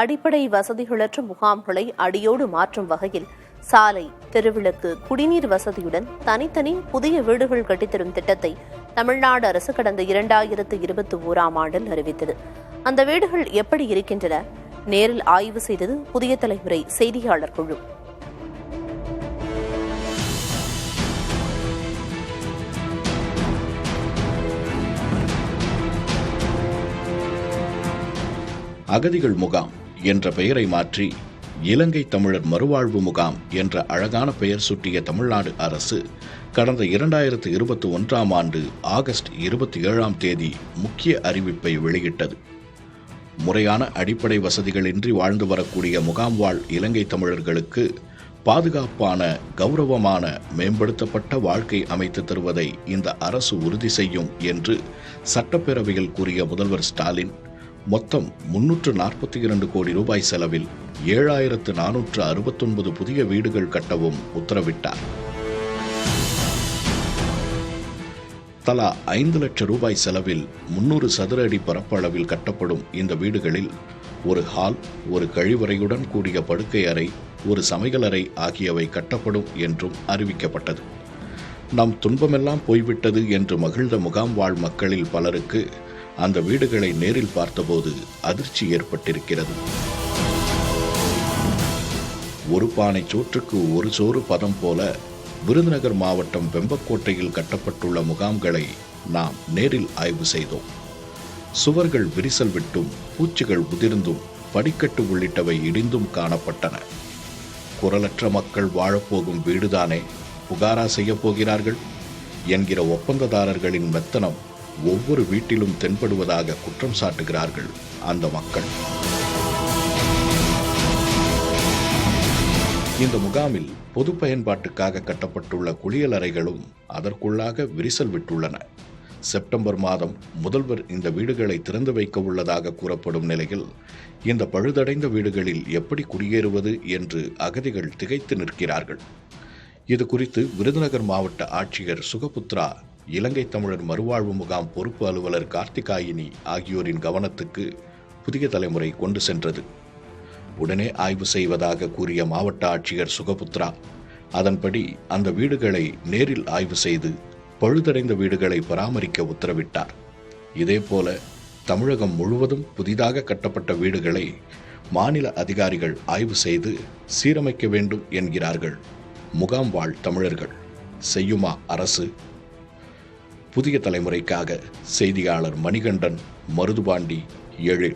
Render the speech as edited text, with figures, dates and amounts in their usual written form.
அடிப்படை வசதிகளற்ற முகாம்களை அடியோடு மாற்றும் வகையில் சாலை, தெருவிளக்கு, குடிநீர் வசதியுடன் தனித்தனி புதிய வீடுகள் கட்டித்தரும் திட்டத்தை தமிழ்நாடு அரசு கடந்த 2021ஆம் ஆண்டில் அறிவித்தது. அந்த வீடுகள் எப்படி இருக்கின்றன? நேரில் ஆய்வு செய்தது புதிய தலைமுறை செய்தியாளர் குழு. அகதிகள் முகாம் என்ற பெயரை மாற்றி இலங்கை தமிழர் மறுவாழ்வு முகாம் என்ற அழகான பெயர் சூட்டிய தமிழ்நாடு அரசு கடந்த 2021ஆம் ஆண்டு ஆகஸ்ட் 27ஆம் தேதி முக்கிய அறிவிப்பை வெளியிட்டது. முறையான அடிப்படை வசதிகளின்றி வாழ்ந்து வரக்கூடிய முகாம் வாழ் இலங்கை தமிழர்களுக்கு பாதுகாப்பான, கௌரவமான, மேம்படுத்தப்பட்ட வாழ்க்கை அமைத்து தருவதை இந்த அரசு உறுதி செய்யும் என்று சட்டப்பேரவையில் கூறிய முதல்வர் ஸ்டாலின் மொத்தம் 342 கோடி ரூபாய் செலவில் 7469 புதிய வீடுகள் கட்டவும் உத்தரவிட்டார். தலா 5 லட்சம் ரூபாய் செலவில் 300 சதுர அடி பரப்பளவில் கட்டப்படும் இந்த வீடுகளில் ஒரு ஹால், ஒரு கழிவறையுடன் கூடிய படுக்கை அறை, ஒரு சமையலறை ஆகியவை கட்டப்படும் என்றும் அறிவிக்கப்பட்டது. நம் துன்பமெல்லாம் போய்விட்டது என்று மகிழ்ந்த முகாம் வாழ் மக்களில் பலருக்கு அந்த வீடுகளை நேரில் பார்த்தபோது அதிர்ச்சி ஏற்பட்டிருக்கிறது. ஒரு பானை சோற்றுக்கு ஒரு சோறு பதம் போல விருதுநகர் மாவட்டம் வெம்பக்கோட்டையில் கட்டப்பட்டுள்ள முகாம்களை நாம் நேரில் ஆய்வு செய்தோம். சுவர்கள் விரிசல் விட்டும், பூச்சிகள் உதிர்ந்தும், படிக்கட்டு உள்ளிட்டவை இடிந்தும் காணப்பட்டன. குரலற்ற மக்கள் வாழப்போகும் வீடுதானே புகாரா செய்ய போகிறார்கள் என்கிற ஒப்பந்ததாரர்களின் மெத்தனம் ஒவ்வொரு வீட்டிலும் தென்படுவதாக குற்றம் சாட்டுகிறார்கள் அந்த மக்கள். இந்த முகாமில் பொது பயன்பாட்டுக்காக கட்டப்பட்டுள்ள குளியலறைகளும் அதற்குள்ளாக விரிசல் விட்டுள்ளன. செப்டம்பர் மாதம் முதல்வர் இந்த வீடுகளை திறந்து வைக்க உள்ளதாக கூறப்படும் நிலையில் இந்த பழுதடைந்த வீடுகளில் எப்படி குடியேறுவது என்று அகதிகள் திகைத்து நிற்கிறார்கள். இது குறித்து விருதுநகர் மாவட்ட ஆட்சியர் சுகபுத்ரா, இலங்கை தமிழர் மறுவாழ்வு முகாம் பொறுப்பு அலுவலர் கார்த்திகாயினி ஆகியோரின் கவனத்துக்கு புதிய தலைமுறை கொண்டு சென்றது. உடனே ஆய்வு செய்வதாக கூறிய மாவட்ட ஆட்சியர் சுகபுத்ரா அதன்படி அந்த வீடுகளை நேரில் ஆய்வு செய்து பழுதடைந்த வீடுகளை பராமரிக்க உத்தரவிட்டார். இதேபோல தமிழகம் முழுவதும் புதிதாக கட்டப்பட்ட வீடுகளை மாநில அதிகாரிகள் ஆய்வு செய்து சீரமைக்க வேண்டும் என்கிறார்கள் முகாம் வாழ் தமிழர்கள். செய்யுமா அரசு? புதிய தலைமுறைக்காக செய்தியாளர் மணிகண்டன், மருதுபாண்டி, 7.